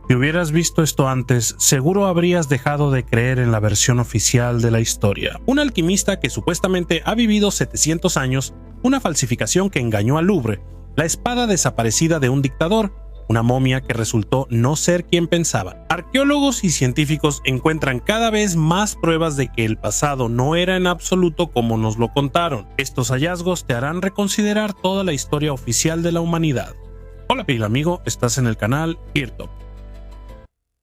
Si hubieras visto esto antes, seguro habrías dejado de creer en la versión oficial de la historia. Un alquimista que supuestamente ha vivido 700 años, una falsificación que engañó al Louvre, la espada desaparecida de un dictador, una momia que resultó no ser quien pensaban. Arqueólogos y científicos encuentran cada vez más pruebas de que el pasado no era en absoluto como nos lo contaron. Estos hallazgos te harán reconsiderar toda la historia oficial de la humanidad. Hola piel amigo, estás en el canal Eartop.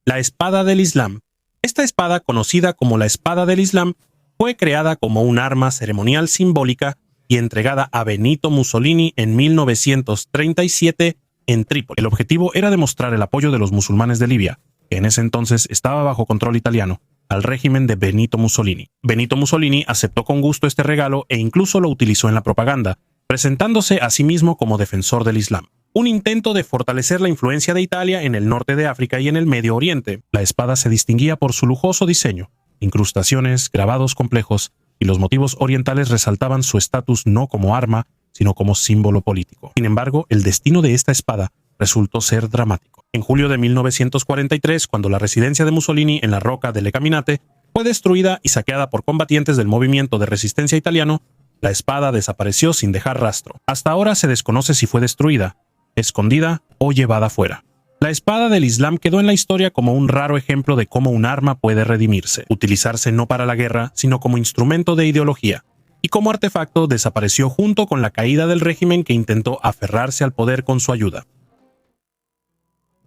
La espada del Islam. Esta espada, conocida como la espada del Islam, fue creada como un arma ceremonial simbólica y entregada a Benito Mussolini en 1937 en Trípoli. El objetivo era demostrar el apoyo de los musulmanes de Libia, que en ese entonces estaba bajo control italiano, al régimen de Benito Mussolini. Benito Mussolini aceptó con gusto este regalo e incluso lo utilizó en la propaganda, presentándose a sí mismo como defensor del Islam. Un intento de fortalecer la influencia de Italia en el norte de África y en el Medio Oriente. La espada se distinguía por su lujoso diseño, incrustaciones, grabados complejos, y los motivos orientales resaltaban su estatus no como arma, sino como símbolo político. Sin embargo, el destino de esta espada resultó ser dramático. En julio de 1943, cuando la residencia de Mussolini en la Rocca delle Caminate fue destruida y saqueada por combatientes del movimiento de resistencia italiano, la espada desapareció sin dejar rastro. Hasta ahora se desconoce si fue destruida, escondida o llevada fuera. La espada del Islam quedó en la historia como un raro ejemplo de cómo un arma puede redimirse, utilizarse no para la guerra, sino como instrumento de ideología, y como artefacto desapareció junto con la caída del régimen que intentó aferrarse al poder con su ayuda.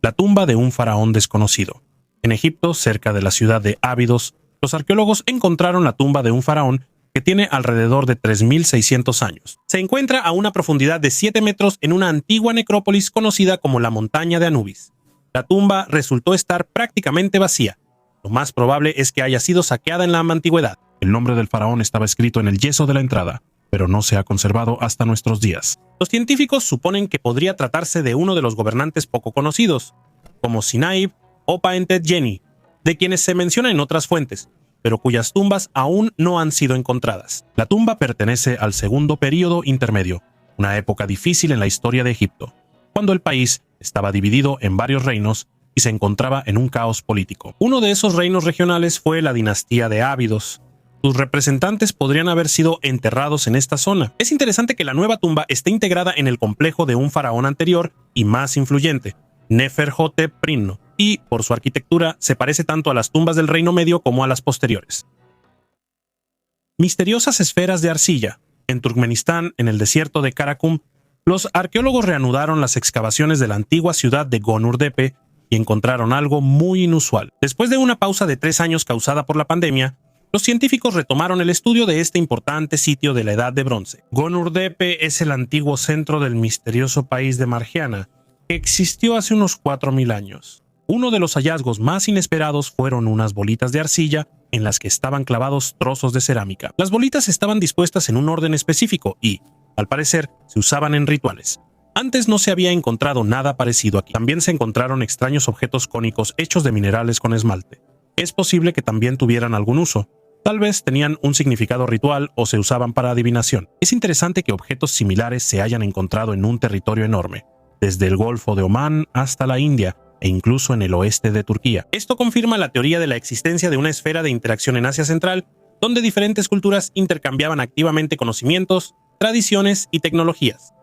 La tumba de un faraón desconocido. En Egipto, cerca de la ciudad de Abidos, los arqueólogos encontraron la tumba de un faraón que tiene alrededor de 3.600 años. Se encuentra a una profundidad de 7 metros en una antigua necrópolis conocida como la montaña de Anubis. La tumba resultó estar prácticamente vacía. Lo más probable es que haya sido saqueada en la antigüedad. El nombre del faraón estaba escrito en el yeso de la entrada, pero no se ha conservado hasta nuestros días. Los científicos suponen que podría tratarse de uno de los gobernantes poco conocidos, como Sinaib o Paentet-Yeni, de quienes se menciona en otras fuentes, pero cuyas tumbas aún no han sido encontradas. La tumba pertenece al segundo período intermedio, una época difícil en la historia de Egipto, cuando el país estaba dividido en varios reinos y se encontraba en un caos político. Uno de esos reinos regionales fue la dinastía de Ábidos. Sus representantes podrían haber sido enterrados en esta zona. Es interesante que la nueva tumba esté integrada en el complejo de un faraón anterior y más influyente, Neferhotep I, y, por su arquitectura, se parece tanto a las tumbas del Reino Medio como a las posteriores. Misteriosas esferas de arcilla. En Turkmenistán, en el desierto de Karakum, los arqueólogos reanudaron las excavaciones de la antigua ciudad de Gonurdepe y encontraron algo muy inusual. Después de una pausa de 3 años causada por la pandemia, los científicos retomaron el estudio de este importante sitio de la Edad de Bronce. Gonurdepe es el antiguo centro del misterioso país de Margiana, que existió hace unos 4.000 años. Uno de los hallazgos más inesperados fueron unas bolitas de arcilla en las que estaban clavados trozos de cerámica. Las bolitas estaban dispuestas en un orden específico y, al parecer, se usaban en rituales. Antes no se había encontrado nada parecido aquí. También se encontraron extraños objetos cónicos hechos de minerales con esmalte. Es posible que también tuvieran algún uso. Tal vez tenían un significado ritual o se usaban para adivinación. Es interesante que objetos similares se hayan encontrado en un territorio enorme, desde el Golfo de Omán hasta la India, e incluso en el oeste de Turquía. Esto confirma la teoría de la existencia de una esfera de interacción en Asia Central, donde diferentes culturas intercambiaban activamente conocimientos, tradiciones y tecnologías.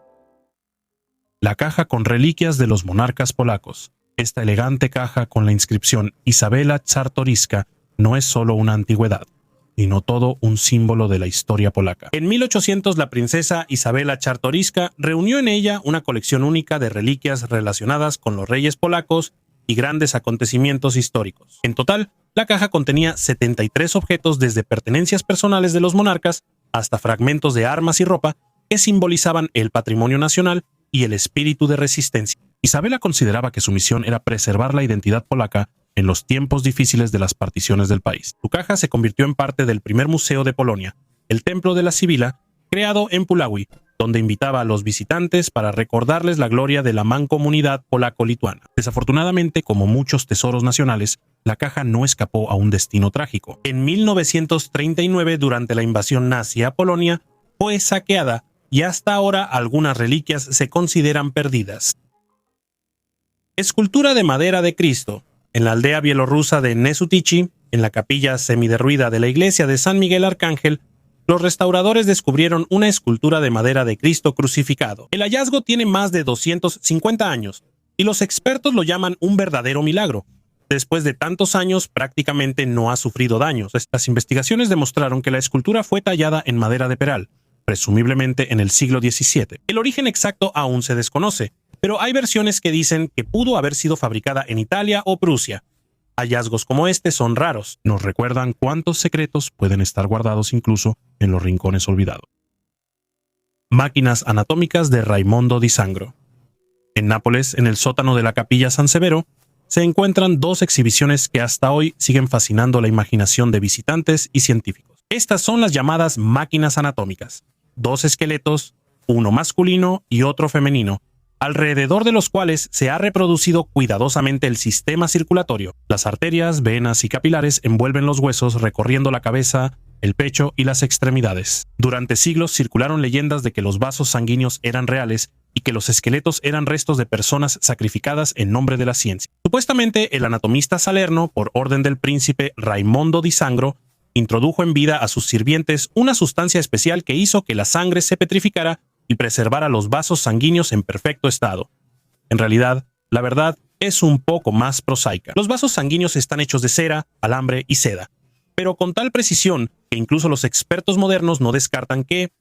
La caja con reliquias de los monarcas polacos. Esta elegante caja con la inscripción Izabela Czartoryska no es solo una antigüedad, sino todo un símbolo de la historia polaca. En 1800, la princesa Izabela Czartoryska reunió en ella una colección única de reliquias relacionadas con los reyes polacos y grandes acontecimientos históricos. En total, la caja contenía 73 objetos, desde pertenencias personales de los monarcas hasta fragmentos de armas y ropa que simbolizaban el patrimonio nacional y el espíritu de resistencia. Izabela consideraba que su misión era preservar la identidad polaca en los tiempos difíciles de las particiones del país. Su caja se convirtió en parte del primer museo de Polonia, el Templo de la Sibila, creado en Puławy, donde invitaba a los visitantes para recordarles la gloria de la mancomunidad polaco-lituana. Desafortunadamente, como muchos tesoros nacionales, la caja no escapó a un destino trágico. En 1939, durante la invasión nazi a Polonia, fue saqueada y hasta ahora algunas reliquias se consideran perdidas. Escultura de madera de Cristo. en la aldea bielorrusa de Nesutichi, en la capilla semiderruida de la iglesia de San Miguel Arcángel, los restauradores descubrieron una escultura de madera de Cristo crucificado. El hallazgo tiene más de 250 años, y los expertos lo llaman un verdadero milagro. Después de tantos años, prácticamente no ha sufrido daños. Las investigaciones demostraron que la escultura fue tallada en madera de peral, presumiblemente en el siglo XVII. El origen exacto aún se desconoce, pero hay versiones que dicen que pudo haber sido fabricada en Italia o Prusia. Hallazgos como este son raros. Nos recuerdan cuántos secretos pueden estar guardados incluso en los rincones olvidados. Máquinas anatómicas de Raimondo di Sangro. En Nápoles, en el sótano de la capilla San Severo, se encuentran dos exhibiciones que hasta hoy siguen fascinando la imaginación de visitantes y científicos. Estas son las llamadas máquinas anatómicas. Dos esqueletos, uno masculino y otro femenino, alrededor de los cuales se ha reproducido cuidadosamente el sistema circulatorio. Las arterias, venas y capilares envuelven los huesos recorriendo la cabeza, el pecho y las extremidades. Durante siglos circularon leyendas de que los vasos sanguíneos eran reales y que los esqueletos eran restos de personas sacrificadas en nombre de la ciencia. Supuestamente, el anatomista Salerno, por orden del príncipe Raimondo di Sangro, introdujo en vida a sus sirvientes una sustancia especial que hizo que la sangre se petrificara y preservara los vasos sanguíneos en perfecto estado. En realidad, la verdad es un poco más prosaica. Los vasos sanguíneos están hechos de cera, alambre y seda, pero con tal precisión que incluso los expertos modernos no descartan que,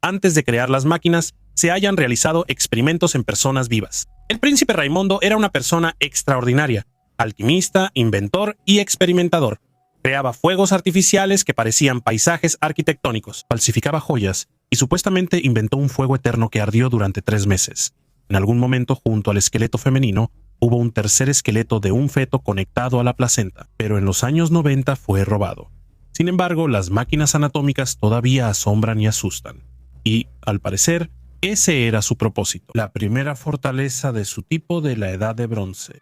antes de crear las máquinas, se hayan realizado experimentos en personas vivas. El príncipe Raimondo era una persona extraordinaria, alquimista, inventor y experimentador. Creaba fuegos artificiales que parecían paisajes arquitectónicos, falsificaba joyas y supuestamente inventó un fuego eterno que ardió durante 3 meses. En algún momento, junto al esqueleto femenino, hubo un tercer esqueleto de un feto conectado a la placenta, pero en los años 90 fue robado. Sin embargo, las máquinas anatómicas todavía asombran y asustan. Y, al parecer, ese era su propósito, la primera fortaleza de su tipo de la Edad de Bronce.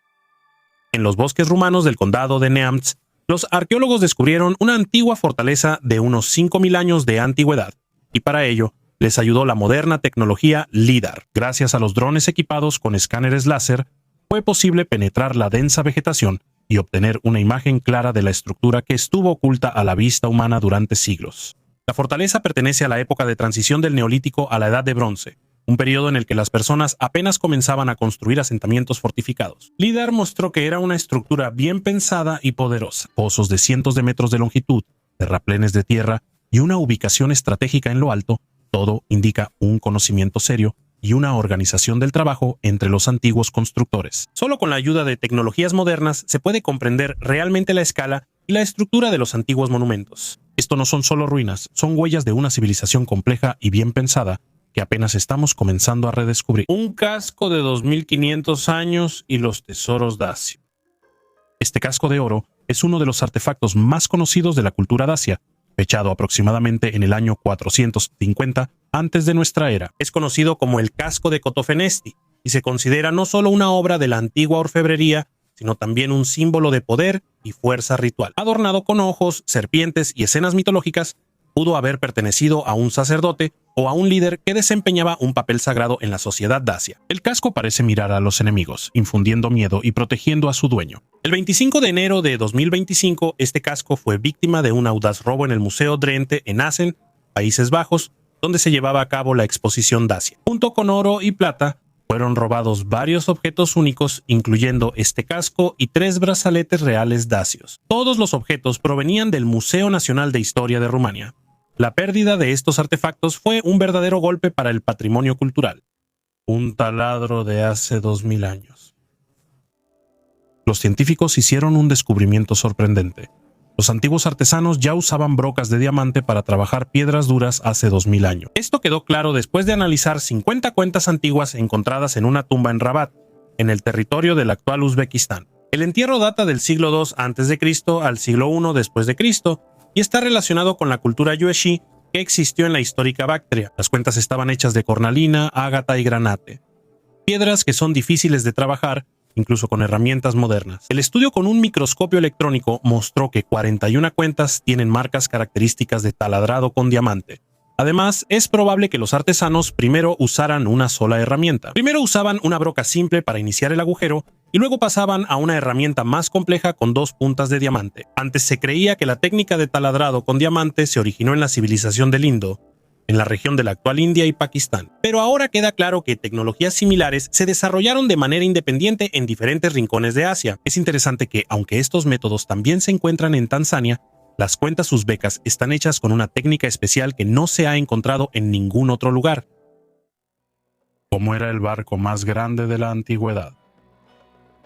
En los bosques rumanos del condado de Neamț, los arqueólogos descubrieron una antigua fortaleza de unos 5.000 años de antigüedad, y para ello les ayudó la moderna tecnología LIDAR. Gracias a los drones equipados con escáneres láser, fue posible penetrar la densa vegetación y obtener una imagen clara de la estructura que estuvo oculta a la vista humana durante siglos. La fortaleza pertenece a la época de transición del Neolítico a la Edad de Bronce, un periodo en el que las personas apenas comenzaban a construir asentamientos fortificados. LIDAR mostró que era una estructura bien pensada y poderosa. Pozos de cientos de metros de longitud, terraplenes de tierra y una ubicación estratégica en lo alto, todo indica un conocimiento serio y una organización del trabajo entre los antiguos constructores. Solo con la ayuda de tecnologías modernas se puede comprender realmente la escala y la estructura de los antiguos monumentos. Esto no son solo ruinas, son huellas de una civilización compleja y bien pensada que apenas estamos comenzando a redescubrir. Un casco de 2500 años y los tesoros dacio. Este casco de oro es uno de los artefactos más conocidos de la cultura dacia, fechado aproximadamente en el año 450 antes de nuestra era. Es conocido como el casco de Cotofenesti y se considera no solo una obra de la antigua orfebrería, sino también un símbolo de poder y fuerza ritual. Adornado con ojos, serpientes y escenas mitológicas, pudo haber pertenecido a un sacerdote o a un líder que desempeñaba un papel sagrado en la sociedad dacia. El casco parece mirar a los enemigos, infundiendo miedo y protegiendo a su dueño. El 25 de enero de 2025, este casco fue víctima de un audaz robo en el Museo Drenthe en Assen, Países Bajos, donde se llevaba a cabo la exposición dacia. Junto con oro y plata, fueron robados varios objetos únicos, incluyendo este casco y 3 brazaletes reales dacios. Todos los objetos provenían del Museo Nacional de Historia de Rumania. La pérdida de estos artefactos fue un verdadero golpe para el patrimonio cultural. Un taladro de hace 2000 años. Los científicos hicieron un descubrimiento sorprendente. Los antiguos artesanos ya usaban brocas de diamante para trabajar piedras duras hace 2000 años. Esto quedó claro después de analizar 50 cuentas antiguas encontradas en una tumba en Rabat, en el territorio del actual Uzbekistán. El entierro data del siglo II a.C. al siglo I después de Cristo y está relacionado con la cultura yuezhi que existió en la histórica Bactria. Las cuentas estaban hechas de cornalina, ágata y granate, piedras que son difíciles de trabajar incluso con herramientas modernas. El estudio con un microscopio electrónico mostró que 41 cuentas tienen marcas características de taladrado con diamante. Además, es probable que los artesanos primero usaran una sola herramienta. Primero usaban una broca simple para iniciar el agujero y luego pasaban a una herramienta más compleja con 2 puntas de diamante. Antes se creía que la técnica de taladrado con diamante se originó en la civilización del Indo, en la región de la actual India y Pakistán. Pero ahora queda claro que tecnologías similares se desarrollaron de manera independiente en diferentes rincones de Asia. Es interesante que, aunque estos métodos también se encuentran en Tanzania, las cuentas uzbecas están hechas con una técnica especial que no se ha encontrado en ningún otro lugar. ¿Cómo era el barco más grande de la antigüedad?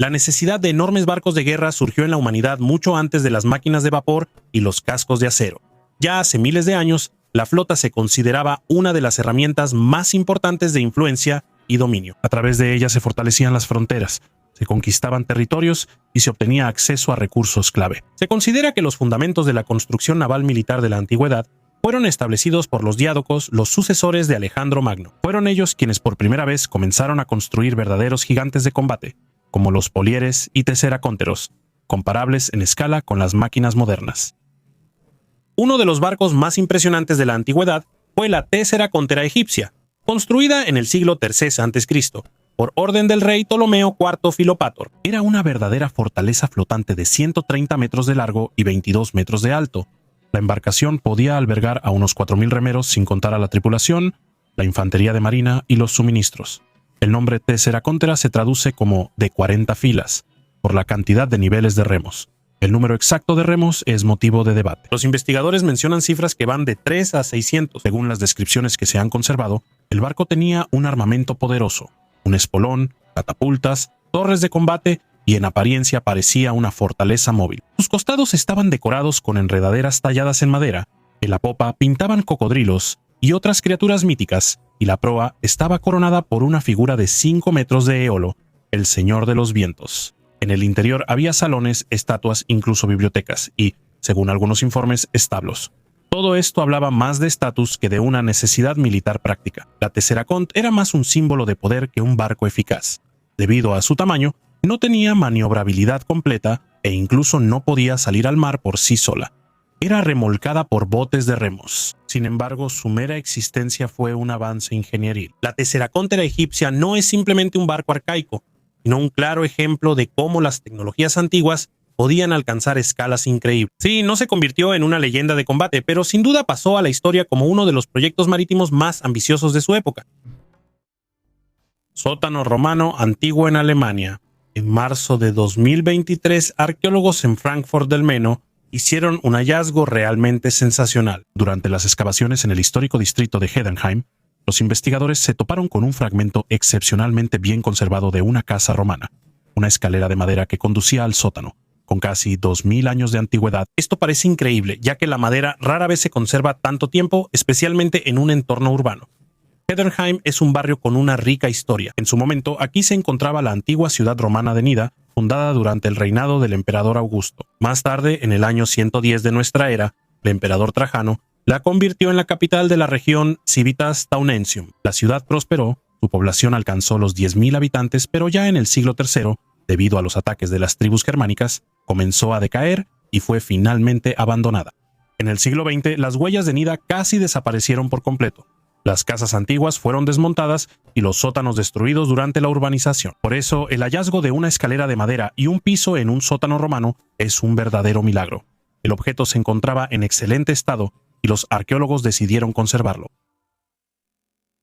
La necesidad de enormes barcos de guerra surgió en la humanidad mucho antes de las máquinas de vapor y los cascos de acero. Ya hace miles de años, la flota se consideraba una de las herramientas más importantes de influencia y dominio. A través de ella se fortalecían las fronteras, se conquistaban territorios y se obtenía acceso a recursos clave. Se considera que los fundamentos de la construcción naval militar de la antigüedad fueron establecidos por los diádocos, los sucesores de Alejandro Magno. Fueron ellos quienes por primera vez comenzaron a construir verdaderos gigantes de combate, como los polieres y tesseraconteros, comparables en escala con las máquinas modernas. Uno de los barcos más impresionantes de la antigüedad fue la Tesseracontera egipcia, construida en el siglo III a.C., por orden del rey Ptolomeo IV Filopator. Era una verdadera fortaleza flotante de 130 metros de largo y 22 metros de alto. La embarcación podía albergar a unos 4.000 remeros sin contar a la tripulación, la infantería de marina y los suministros. El nombre Tesseracontera se traduce como de 40 filas, por la cantidad de niveles de remos. El número exacto de remos es motivo de debate. Los investigadores mencionan cifras que van de 3 a 600. Según las descripciones que se han conservado, el barco tenía un armamento poderoso, un espolón, catapultas, torres de combate y en apariencia parecía una fortaleza móvil. Sus costados estaban decorados con enredaderas talladas en madera, en la popa pintaban cocodrilos y otras criaturas míticas, y la proa estaba coronada por una figura de 5 metros de Eolo, el Señor de los Vientos. En el interior había salones, estatuas, incluso bibliotecas y, según algunos informes, establos. Todo esto hablaba más de estatus que de una necesidad militar práctica. La Tesseracont era más un símbolo de poder que un barco eficaz. Debido a su tamaño, no tenía maniobrabilidad completa e incluso no podía salir al mar por sí sola. Era remolcada por botes de remos. Sin embargo, su mera existencia fue un avance ingenieril. La Tesseracontera egipcia no es simplemente un barco arcaico, sino un claro ejemplo de cómo las tecnologías antiguas podían alcanzar escalas increíbles. Sí, no se convirtió en una leyenda de combate, pero sin duda pasó a la historia como uno de los proyectos marítimos más ambiciosos de su época. Sótano romano antiguo en Alemania. En marzo de 2023, arqueólogos en Frankfurt del Meno hicieron un hallazgo realmente sensacional. Durante las excavaciones en el histórico distrito de Heidenheim, los investigadores se toparon con un fragmento excepcionalmente bien conservado de una casa romana, una escalera de madera que conducía al sótano, con casi 2000 años de antigüedad. Esto parece increíble, ya que la madera rara vez se conserva tanto tiempo, especialmente en un entorno urbano. Heidenheim es un barrio con una rica historia. En su momento, aquí se encontraba la antigua ciudad romana de Nida, fundada durante el reinado del emperador Augusto. Más tarde, en el año 110 de nuestra era, el emperador Trajano la convirtió en la capital de la región Civitas Taunensium. La ciudad prosperó, su población alcanzó los 10.000 habitantes, pero ya en el siglo III, debido a los ataques de las tribus germánicas, comenzó a decaer y fue finalmente abandonada. En el siglo XX, las huellas de Nida casi desaparecieron por completo. Las casas antiguas fueron desmontadas y los sótanos destruidos durante la urbanización. Por eso, el hallazgo de una escalera de madera y un piso en un sótano romano es un verdadero milagro. El objeto se encontraba en excelente estado y los arqueólogos decidieron conservarlo.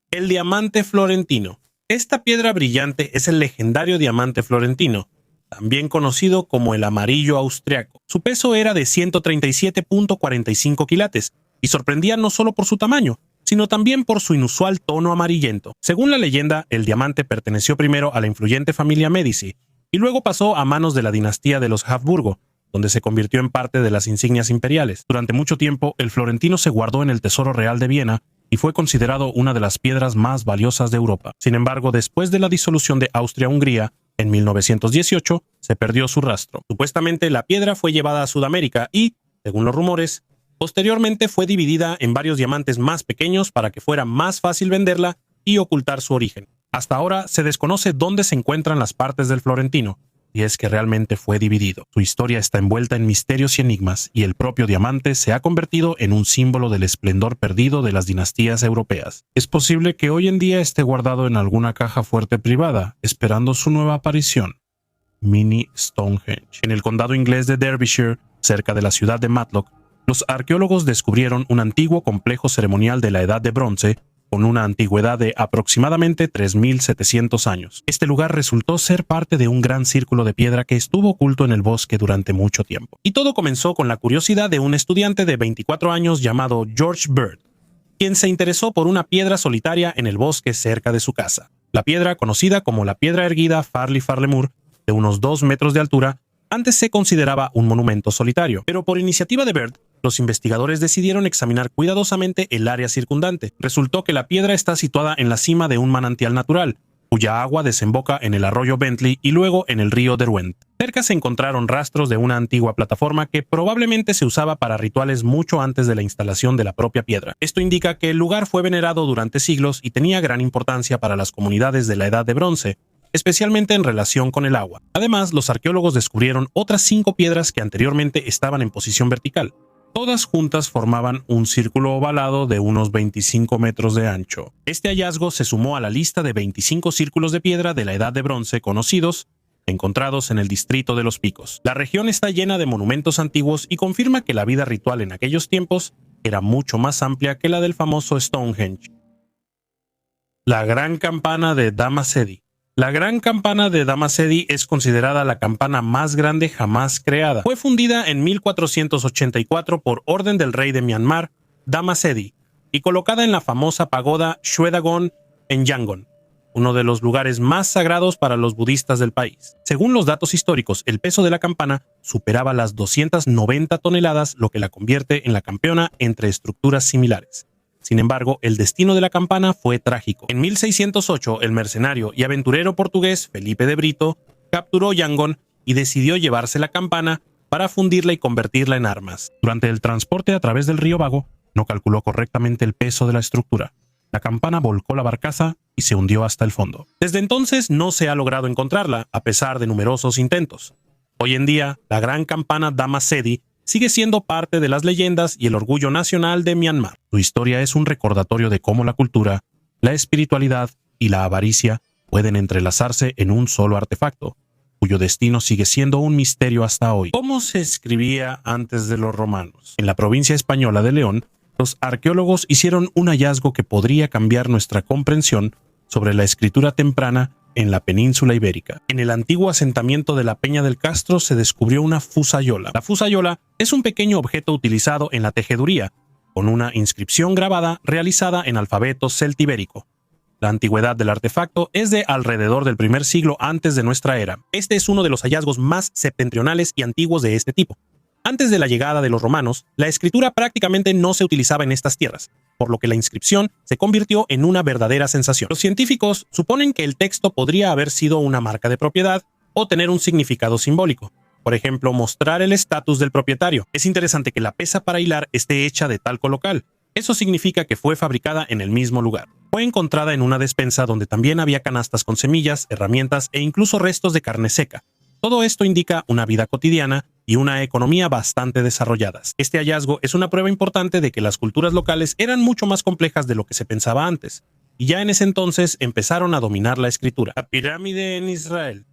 El diamante florentino. Esta piedra brillante es el legendario diamante florentino, también conocido como el amarillo austriaco. Su peso era de 137.45 quilates y sorprendía no solo por su tamaño, sino también por su inusual tono amarillento. Según la leyenda, el diamante perteneció primero a la influyente familia Medici y luego pasó a manos de la dinastía de los Habsburgo, donde se convirtió en parte de las insignias imperiales. Durante mucho tiempo, el florentino se guardó en el Tesoro Real de Viena y fue considerado una de las piedras más valiosas de Europa. Sin embargo, después de la disolución de Austria-Hungría, en 1918, se perdió su rastro. Supuestamente, la piedra fue llevada a Sudamérica y, según los rumores, posteriormente fue dividida en varios diamantes más pequeños para que fuera más fácil venderla y ocultar su origen. Hasta ahora se desconoce dónde se encuentran las partes del florentino, y es que realmente fue dividido. Su historia está envuelta en misterios y enigmas, y el propio diamante se ha convertido en un símbolo del esplendor perdido de las dinastías europeas. Es posible que hoy en día esté guardado en alguna caja fuerte privada, esperando su nueva aparición. Mini Stonehenge. En el condado inglés de Derbyshire, cerca de la ciudad de Matlock, los arqueólogos descubrieron un antiguo complejo ceremonial de la Edad de Bronce con una antigüedad de aproximadamente 3.700 años. Este lugar resultó ser parte de un gran círculo de piedra que estuvo oculto en el bosque durante mucho tiempo. Y todo comenzó con la curiosidad de un estudiante de 24 años llamado George Bird, quien se interesó por una piedra solitaria en el bosque cerca de su casa. La piedra, conocida como la piedra erguida Farley Farlemore, de unos 2 metros de altura, antes se consideraba un monumento solitario, pero por iniciativa de Bird, los investigadores decidieron examinar cuidadosamente el área circundante. Resultó que la piedra está situada en la cima de un manantial natural, cuya agua desemboca en el arroyo Bentley y luego en el río Derwent. Cerca se encontraron rastros de una antigua plataforma que probablemente se usaba para rituales mucho antes de la instalación de la propia piedra. Esto indica que el lugar fue venerado durante siglos y tenía gran importancia para las comunidades de la Edad de Bronce, especialmente en relación con el agua. Además, los arqueólogos descubrieron otras 5 piedras que anteriormente estaban en posición vertical. Todas juntas formaban un círculo ovalado de unos 25 metros de ancho. Este hallazgo se sumó a la lista de 25 círculos de piedra de la Edad de Bronce conocidos, encontrados en el distrito de Los Picos. La región está llena de monumentos antiguos y confirma que la vida ritual en aquellos tiempos era mucho más amplia que la del famoso Stonehenge. La Gran Campana de Dama Sedi. La Gran Campana de Dama Sedi es considerada la campana más grande jamás creada. Fue fundida en 1484 por orden del rey de Myanmar, Dama Sedi, y colocada en la famosa pagoda Shwedagon en Yangon, uno de los lugares más sagrados para los budistas del país. Según los datos históricos, el peso de la campana superaba las 290 toneladas, lo que la convierte en la campeona entre estructuras similares. Sin embargo, el destino de la campana fue trágico. En 1608, el mercenario y aventurero portugués Felipe de Brito capturó Yangon y decidió llevarse la campana para fundirla y convertirla en armas. Durante el transporte a través del río Bago, no calculó correctamente el peso de la estructura. La campana volcó la barcaza y se hundió hasta el fondo. Desde entonces no se ha logrado encontrarla, a pesar de numerosos intentos. Hoy en día, la Gran Campana Dama Sedi sigue siendo parte de las leyendas y el orgullo nacional de Myanmar. Su historia es un recordatorio de cómo la cultura, la espiritualidad y la avaricia pueden entrelazarse en un solo artefacto, cuyo destino sigue siendo un misterio hasta hoy. ¿Cómo se escribía antes de los romanos? En la provincia española de León, los arqueólogos hicieron un hallazgo que podría cambiar nuestra comprensión sobre la escritura temprana en la península ibérica. En el antiguo asentamiento de la Peña del Castro se descubrió una fusayola. La fusayola es un pequeño objeto utilizado en la tejeduría, con una inscripción grabada realizada en alfabeto celtibérico. La antigüedad del artefacto es de alrededor del primer siglo antes de nuestra era. Este es uno de los hallazgos más septentrionales y antiguos de este tipo. Antes de la llegada de los romanos, la escritura prácticamente no se utilizaba en estas tierras, por lo que la inscripción se convirtió en una verdadera sensación. Los científicos suponen que el texto podría haber sido una marca de propiedad o tener un significado simbólico. Por ejemplo, mostrar el estatus del propietario. Es interesante que la pesa para hilar esté hecha de talco local. Eso significa que fue fabricada en el mismo lugar. Fue encontrada en una despensa donde también había canastas con semillas, herramientas e incluso restos de carne seca. Todo esto indica una vida cotidiana y una economía bastante desarrolladas. Este hallazgo es una prueba importante de que las culturas locales eran mucho más complejas de lo que se pensaba antes, y ya en ese entonces empezaron a dominar la escritura. La pirámide en Israel.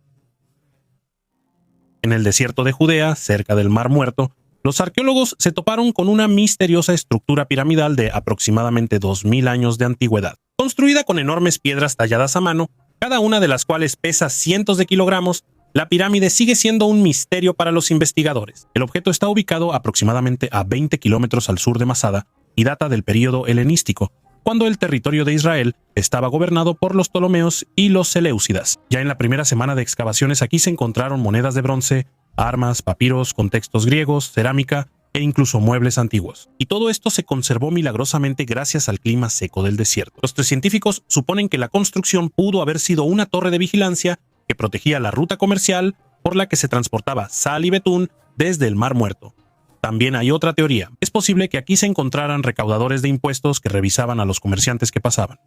En el desierto de Judea, cerca del Mar Muerto, los arqueólogos se toparon con una misteriosa estructura piramidal de aproximadamente 2000 años de antigüedad, construida con enormes piedras talladas a mano, cada una de las cuales pesa cientos de kilogramos. La pirámide sigue siendo un misterio para los investigadores. El objeto está ubicado aproximadamente a 20 kilómetros al sur de Masada y data del período helenístico, cuando el territorio de Israel estaba gobernado por los Ptolomeos y los Seleucidas. Ya en la primera semana de excavaciones aquí se encontraron monedas de bronce, armas, papiros con textos griegos, cerámica e incluso muebles antiguos. Y todo esto se conservó milagrosamente gracias al clima seco del desierto. Los científicos suponen que la construcción pudo haber sido una torre de vigilancia que protegía la ruta comercial por la que se transportaba sal y betún desde el Mar Muerto. También hay otra teoría. Es posible que aquí se encontraran recaudadores de impuestos que revisaban a los comerciantes que pasaban.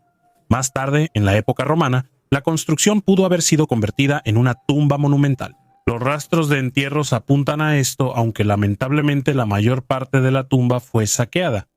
Más tarde, en la época romana, la construcción pudo haber sido convertida en una tumba monumental. Los rastros de entierros apuntan a esto, aunque lamentablemente la mayor parte de la tumba fue saqueada.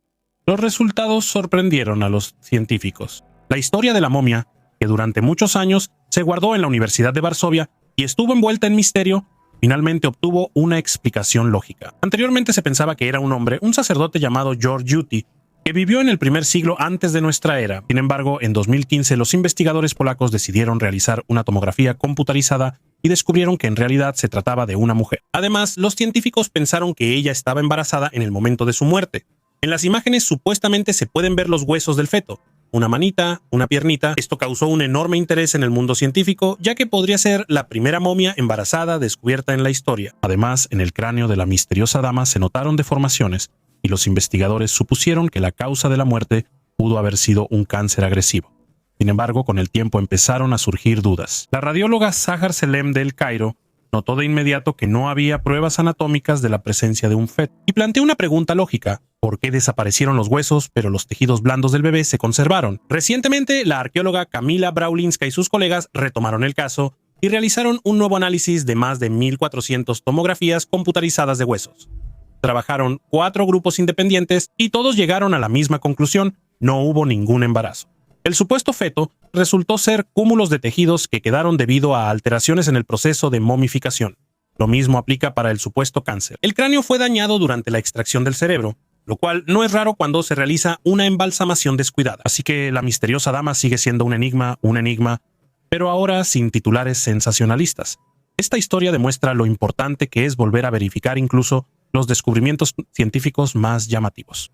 Los resultados sorprendieron a los científicos. La historia de la momia, que durante muchos años se guardó en la Universidad de Varsovia, y estuvo envuelta en misterio, finalmente obtuvo una explicación lógica. Anteriormente se pensaba que era un hombre, un sacerdote llamado George Juty, que vivió en el primer siglo antes de nuestra era. Sin embargo, en 2015 los investigadores polacos decidieron realizar una tomografía computarizada y descubrieron que en realidad se trataba de una mujer. Además, los científicos pensaron que ella estaba embarazada en el momento de su muerte. En las imágenes supuestamente se pueden ver los huesos del feto, una manita, una piernita. Esto causó un enorme interés en el mundo científico, ya que podría ser la primera momia embarazada descubierta en la historia. Además, en el cráneo de la misteriosa dama se notaron deformaciones, y los investigadores supusieron que la causa de la muerte pudo haber sido un cáncer agresivo. Sin embargo, con el tiempo empezaron a surgir dudas. La radióloga Sahar Selem de El Cairo notó de inmediato que no había pruebas anatómicas de la presencia de un feto, y planteó una pregunta lógica: ¿por qué desaparecieron los huesos, pero los tejidos blandos del bebé se conservaron? Recientemente, la arqueóloga Kamila Braulinska y sus colegas retomaron el caso y realizaron un nuevo análisis de más de 1.400 tomografías computarizadas de huesos. Trabajaron 4 grupos independientes y todos llegaron a la misma conclusión: no hubo ningún embarazo. El supuesto feto resultó ser cúmulos de tejidos que quedaron debido a alteraciones en el proceso de momificación. Lo mismo aplica para el supuesto cáncer. El cráneo fue dañado durante la extracción del cerebro, lo cual no es raro cuando se realiza una embalsamación descuidada. Así que la misteriosa dama sigue siendo un enigma, pero ahora sin titulares sensacionalistas. Esta historia demuestra lo importante que es volver a verificar incluso los descubrimientos científicos más llamativos.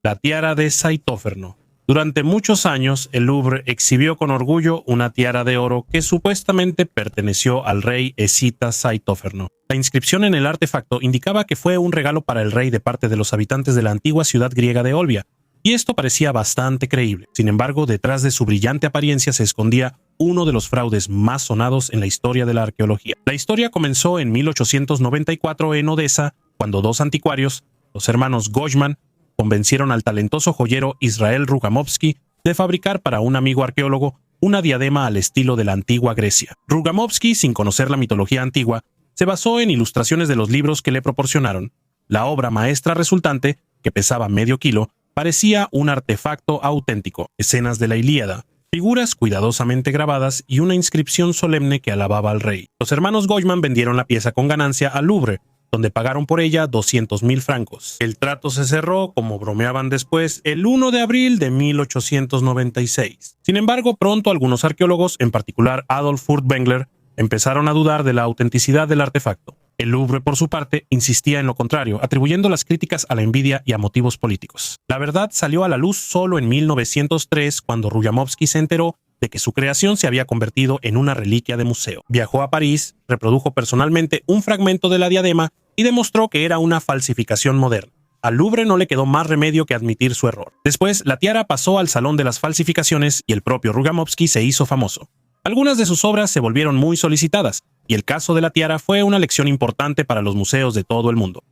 La tiara de Saitóferno. Durante muchos años, el Louvre exhibió con orgullo una tiara de oro que supuestamente perteneció al rey escita Saitóferno. La inscripción en el artefacto indicaba que fue un regalo para el rey de parte de los habitantes de la antigua ciudad griega de Olbia, y esto parecía bastante creíble. Sin embargo, detrás de su brillante apariencia se escondía uno de los fraudes más sonados en la historia de la arqueología. La historia comenzó en 1894 en Odessa, cuando 2 anticuarios, los hermanos Goldman, convencieron al talentoso joyero Israel Rugamovsky de fabricar para un amigo arqueólogo una diadema al estilo de la antigua Grecia. Rugamovsky, sin conocer la mitología antigua, se basó en ilustraciones de los libros que le proporcionaron. La obra maestra resultante, que pesaba medio kilo, parecía un artefacto auténtico: escenas de la Ilíada, figuras cuidadosamente grabadas y una inscripción solemne que alababa al rey. Los hermanos Goldman vendieron la pieza con ganancia al Louvre, donde pagaron por ella 200.000 francos. El trato se cerró, como bromeaban después, el 1 de abril de 1896. Sin embargo, pronto algunos arqueólogos, en particular Adolf Furtwängler, empezaron a dudar de la autenticidad del artefacto. El Louvre, por su parte, insistía en lo contrario, atribuyendo las críticas a la envidia y a motivos políticos. La verdad salió a la luz solo en 1903, cuando Rugamovsky se enteró de que su creación se había convertido en una reliquia de museo. Viajó a París, reprodujo personalmente un fragmento de la diadema y demostró que era una falsificación moderna. Al Louvre no le quedó más remedio que admitir su error. Después, la tiara pasó al Salón de las Falsificaciones y el propio Rugamovsky se hizo famoso. Algunas de sus obras se volvieron muy solicitadas, y el caso de la tiara fue una lección importante para los museos de todo el mundo.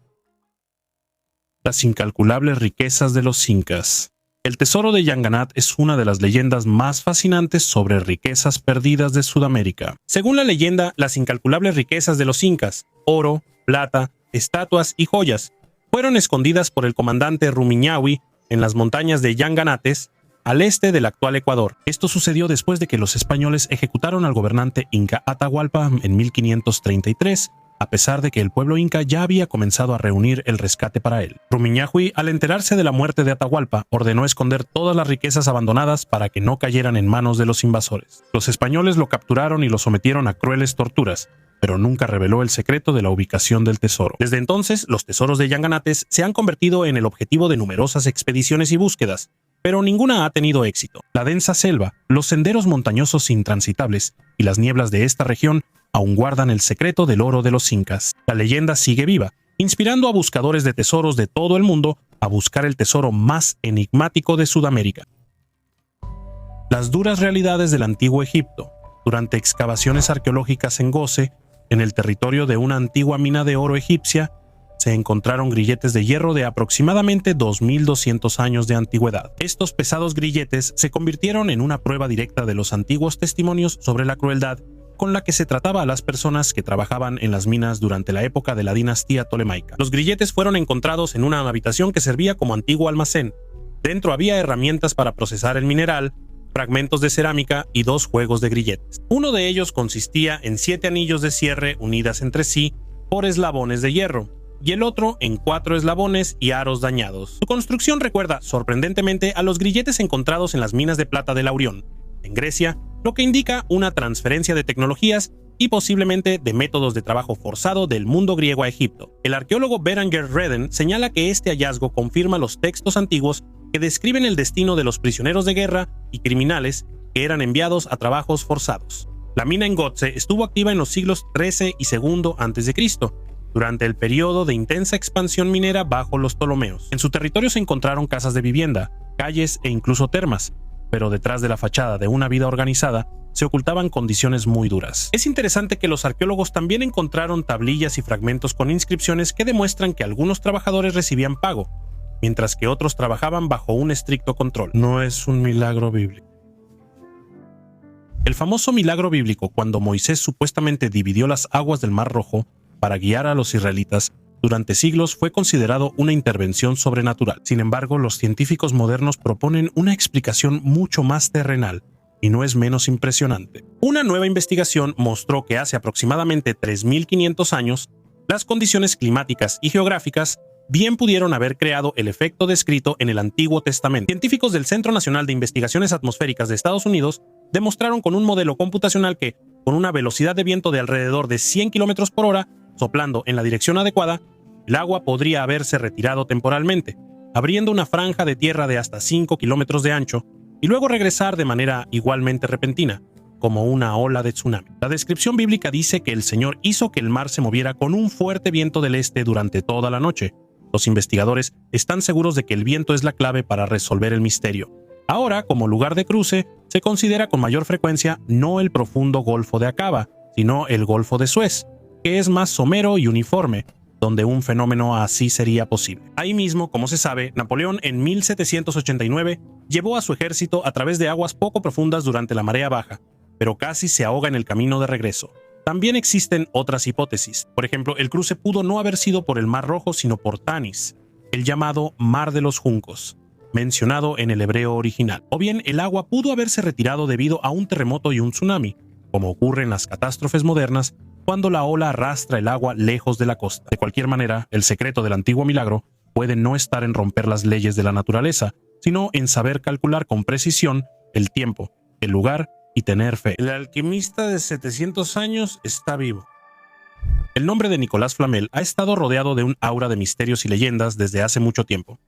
Las incalculables riquezas de los incas. El tesoro de Yanganat es una de las leyendas más fascinantes sobre riquezas perdidas de Sudamérica. Según la leyenda, las incalculables riquezas de los incas, oro, plata, estatuas y joyas, fueron escondidas por el comandante Rumiñahui en las montañas de Yanganates, al este del actual Ecuador. Esto sucedió después de que los españoles ejecutaron al gobernante inca Atahualpa en 1533, a pesar de que el pueblo inca ya había comenzado a reunir el rescate para él. Rumiñahui, al enterarse de la muerte de Atahualpa, ordenó esconder todas las riquezas abandonadas para que no cayeran en manos de los invasores. Los españoles lo capturaron y lo sometieron a crueles torturas, pero nunca reveló el secreto de la ubicación del tesoro. Desde entonces, los tesoros de Yanganates se han convertido en el objetivo de numerosas expediciones y búsquedas, pero ninguna ha tenido éxito. La densa selva, los senderos montañosos intransitables y las nieblas de esta región aún guardan el secreto del oro de los incas. La leyenda sigue viva, inspirando a buscadores de tesoros de todo el mundo a buscar el tesoro más enigmático de Sudamérica. Las duras realidades del antiguo Egipto. Durante excavaciones arqueológicas en Gose, en el territorio de una antigua mina de oro egipcia, se encontraron grilletes de hierro de aproximadamente 2.200 años de antigüedad. Estos pesados grilletes se convirtieron en una prueba directa de los antiguos testimonios sobre la crueldad con la que se trataba a las personas que trabajaban en las minas durante la época de la dinastía tolemaica. Los grilletes fueron encontrados en una habitación que servía como antiguo almacén. Dentro había herramientas para procesar el mineral, fragmentos de cerámica y 2 juegos de grilletes. Uno de ellos consistía en 7 anillos de cierre unidas entre sí por eslabones de hierro, y el otro en 4 eslabones y aros dañados. Su construcción recuerda sorprendentemente a los grilletes encontrados en las minas de plata de Laurión, en Grecia, lo que indica una transferencia de tecnologías y posiblemente de métodos de trabajo forzado del mundo griego a Egipto. El arqueólogo Berenguer Redden señala que este hallazgo confirma los textos antiguos que describen el destino de los prisioneros de guerra y criminales que eran enviados a trabajos forzados. La mina en Gotze estuvo activa en los siglos XIII y II a.C., durante el periodo de intensa expansión minera bajo los Ptolomeos. En su territorio se encontraron casas de vivienda, calles e incluso termas, pero detrás de la fachada de una vida organizada se ocultaban condiciones muy duras. Es interesante que los arqueólogos también encontraron tablillas y fragmentos con inscripciones que demuestran que algunos trabajadores recibían pago, mientras que otros trabajaban bajo un estricto control. No es un milagro bíblico. El famoso milagro bíblico, cuando Moisés supuestamente dividió las aguas del Mar Rojo para guiar a los israelitas, durante siglos fue considerado una intervención sobrenatural. Sin embargo, los científicos modernos proponen una explicación mucho más terrenal, y no es menos impresionante. Una nueva investigación mostró que hace aproximadamente 3.500 años, las condiciones climáticas y geográficas bien pudieron haber creado el efecto descrito en el Antiguo Testamento. Científicos del Centro Nacional de Investigaciones Atmosféricas de Estados Unidos demostraron con un modelo computacional que, con una velocidad de viento de alrededor de 100 km por hora, soplando en la dirección adecuada, el agua podría haberse retirado temporalmente, abriendo una franja de tierra de hasta 5 kilómetros de ancho, y luego regresar de manera igualmente repentina, como una ola de tsunami. La descripción bíblica dice que el Señor hizo que el mar se moviera con un fuerte viento del este durante toda la noche. Los investigadores están seguros de que el viento es la clave para resolver el misterio. Ahora, como lugar de cruce, se considera con mayor frecuencia no el profundo Golfo de Acaba, sino el Golfo de Suez, que es más somero y uniforme, donde un fenómeno así sería posible. Ahí mismo, como se sabe, Napoleón en 1789 llevó a su ejército a través de aguas poco profundas durante la marea baja, pero casi se ahoga en el camino de regreso. También existen otras hipótesis. Por ejemplo, el cruce pudo no haber sido por el Mar Rojo, sino por Tanis, el llamado Mar de los Juncos, mencionado en el hebreo original. O bien el agua pudo haberse retirado debido a un terremoto y un tsunami, como ocurre en las catástrofes modernas, cuando la ola arrastra el agua lejos de la costa. De cualquier manera, el secreto del antiguo milagro puede no estar en romper las leyes de la naturaleza, sino en saber calcular con precisión el tiempo, el lugar y tener fe. El alquimista de 700 años está vivo. El nombre de Nicolas Flamel ha estado rodeado de un aura de misterios y leyendas desde hace mucho tiempo.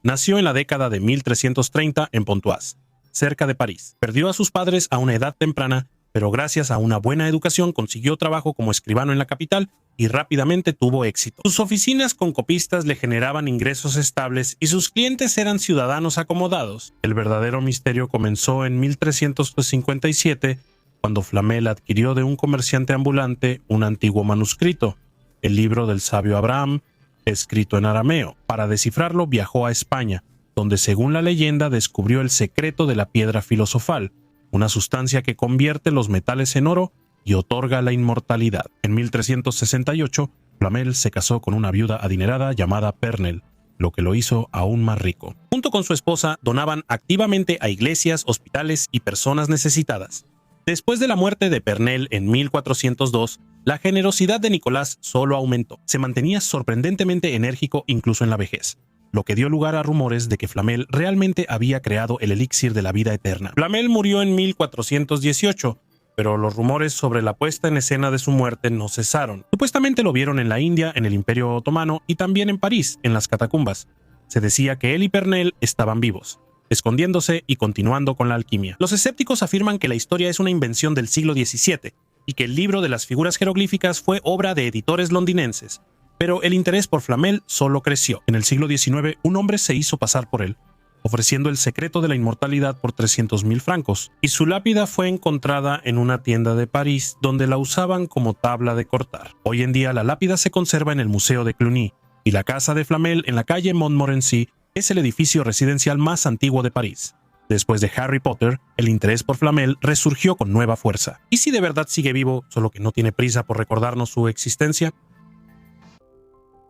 Nació en la década de 1330 en Pontoise, cerca de París. Perdió a sus padres a una edad temprana, pero gracias a una buena educación consiguió trabajo como escribano en la capital y rápidamente tuvo éxito. Sus oficinas con copistas le generaban ingresos estables y sus clientes eran ciudadanos acomodados. El verdadero misterio comenzó en 1357, cuando Flamel adquirió de un comerciante ambulante un antiguo manuscrito, el libro del sabio Abraham, escrito en arameo. Para descifrarlo viajó a España, donde según la leyenda descubrió el secreto de la piedra filosofal, una sustancia que convierte los metales en oro y otorga la inmortalidad. En 1368, Flamel se casó con una viuda adinerada llamada Pernel, lo que lo hizo aún más rico. Junto con su esposa, donaban activamente a iglesias, hospitales y personas necesitadas. Después de la muerte de Pernel en 1402, la generosidad de Nicolás solo aumentó. Se mantenía sorprendentemente enérgico incluso en la vejez, lo que dio lugar a rumores de que Flamel realmente había creado el elixir de la vida eterna. Flamel murió en 1418, pero los rumores sobre la puesta en escena de su muerte no cesaron. Supuestamente lo vieron en la India, en el Imperio Otomano y también en París, en las catacumbas. Se decía que él y Pernel estaban vivos, escondiéndose y continuando con la alquimia. Los escépticos afirman que la historia es una invención del siglo XVII y que el libro de las figuras jeroglíficas fue obra de editores londinenses. Pero el interés por Flamel solo creció. En el siglo XIX, un hombre se hizo pasar por él, ofreciendo el secreto de la inmortalidad por 300.000 francos, y su lápida fue encontrada en una tienda de París, donde la usaban como tabla de cortar. Hoy en día la lápida se conserva en el Museo de Cluny, y la casa de Flamel en la calle Montmorency es el edificio residencial más antiguo de París. Después de Harry Potter, el interés por Flamel resurgió con nueva fuerza. ¿Y si de verdad sigue vivo, solo que no tiene prisa por recordarnos su existencia?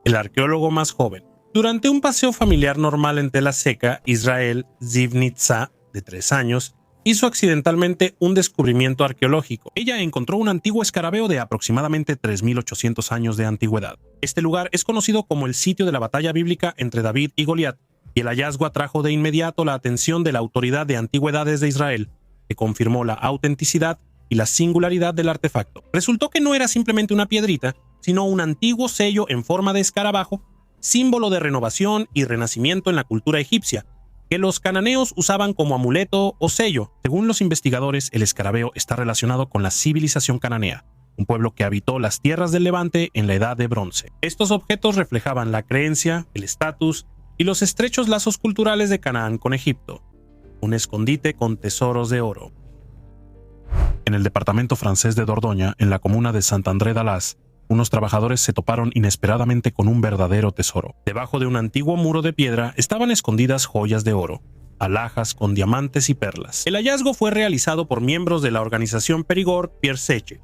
El arqueólogo más joven. Durante un paseo familiar normal en tela seca, Israel Zivnitsa, de 3 años, hizo accidentalmente un descubrimiento arqueológico. Ella encontró un antiguo escarabeo de aproximadamente 3.800 años de antigüedad. Este lugar es conocido como el sitio de la batalla bíblica entre David y Goliat, y el hallazgo atrajo de inmediato la atención de la Autoridad de Antigüedades de Israel, que confirmó la autenticidad y la singularidad del artefacto. Resultó que no era simplemente una piedrita, sino un antiguo sello en forma de escarabajo, símbolo de renovación y renacimiento en la cultura egipcia, que los cananeos usaban como amuleto o sello. Según los investigadores, el escarabeo está relacionado con la civilización cananea, un pueblo que habitó las tierras del Levante en la Edad de Bronce. Estos objetos reflejaban la creencia, el estatus y los estrechos lazos culturales de Canaán con Egipto, un escondite con tesoros de oro. En el departamento francés de Dordoña, en la comuna de Saint-André-d'Alaz, unos trabajadores se toparon inesperadamente con un verdadero tesoro. Debajo de un antiguo muro de piedra estaban escondidas joyas de oro, alhajas con diamantes y perlas. El hallazgo fue realizado por miembros de la organización Périgord-Pierre Séché,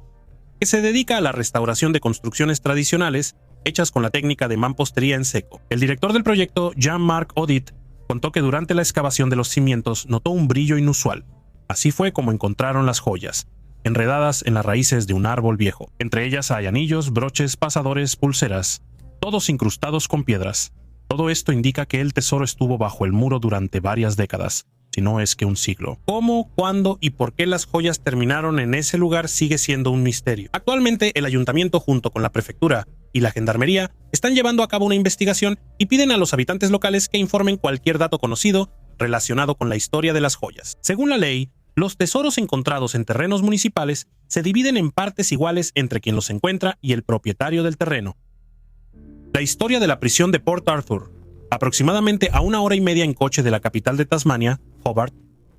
que se dedica a la restauración de construcciones tradicionales hechas con la técnica de mampostería en seco. El director del proyecto, Jean-Marc Audit, contó que durante la excavación de los cimientos notó un brillo inusual. Así fue como encontraron las joyas, enredadas en las raíces de un árbol viejo. Entre ellas hay anillos, broches, pasadores, pulseras, todos incrustados con piedras. Todo esto indica que el tesoro estuvo bajo el muro durante varias décadas, si no es que un siglo. ¿Cómo, cuándo y por qué las joyas terminaron en ese lugar sigue siendo un misterio? Actualmente, el ayuntamiento junto con la prefectura y la gendarmería están llevando a cabo una investigación y piden a los habitantes locales que informen cualquier dato conocido relacionado con la historia de las joyas. Según la ley, los tesoros encontrados en terrenos municipales se dividen en partes iguales entre quien los encuentra y el propietario del terreno. La historia de la prisión de Port Arthur, aproximadamente a 1 hora y media en coche de la capital de Tasmania, Hobart,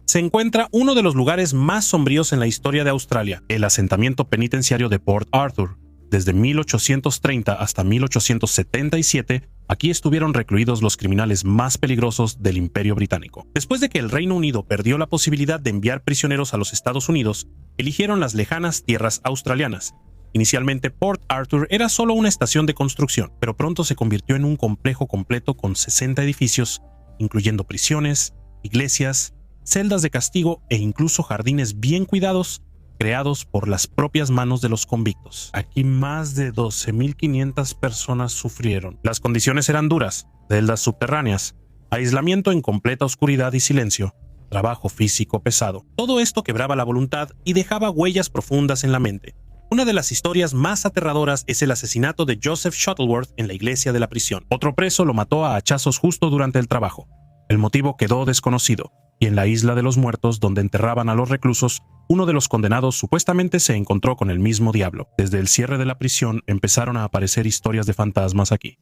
se encuentra uno de los lugares más sombríos en la historia de Australia, el asentamiento penitenciario de Port Arthur. Desde 1830 hasta 1877, aquí estuvieron recluidos los criminales más peligrosos del Imperio Británico. Después de que el Reino Unido perdió la posibilidad de enviar prisioneros a los Estados Unidos, eligieron las lejanas tierras australianas. Inicialmente, Port Arthur era solo una estación de construcción, pero pronto se convirtió en un complejo completo con 60 edificios, incluyendo prisiones, iglesias, celdas de castigo e incluso jardines bien cuidados, creados por las propias manos de los convictos. Aquí más de 12.500 personas sufrieron. Las condiciones eran duras: celdas subterráneas, aislamiento en completa oscuridad y silencio, trabajo físico pesado. Todo esto quebraba la voluntad y dejaba huellas profundas en la mente. Una de las historias más aterradoras es el asesinato de Joseph Shuttleworth en la iglesia de la prisión. Otro preso lo mató a hachazos justo durante el trabajo. El motivo quedó desconocido, y en la isla de los muertos, donde enterraban a los reclusos, uno de los condenados supuestamente se encontró con el mismo diablo. Desde el cierre de la prisión empezaron a aparecer historias de fantasmas aquí,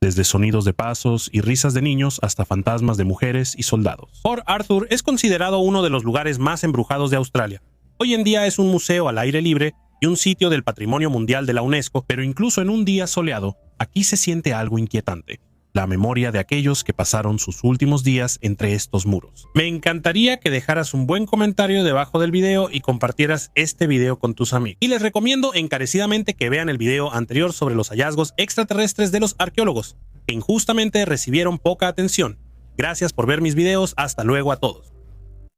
desde sonidos de pasos y risas de niños hasta fantasmas de mujeres y soldados. Port Arthur es considerado uno de los lugares más embrujados de Australia. Hoy en día es un museo al aire libre y un sitio del Patrimonio Mundial de la UNESCO, pero incluso en un día soleado, aquí se siente algo inquietante: la memoria de aquellos que pasaron sus últimos días entre estos muros. Me encantaría que dejaras un buen comentario debajo del video y compartieras este video con tus amigos. Y les recomiendo encarecidamente que vean el video anterior sobre los hallazgos extraterrestres de los arqueólogos, que injustamente recibieron poca atención. Gracias por ver mis videos, hasta luego a todos.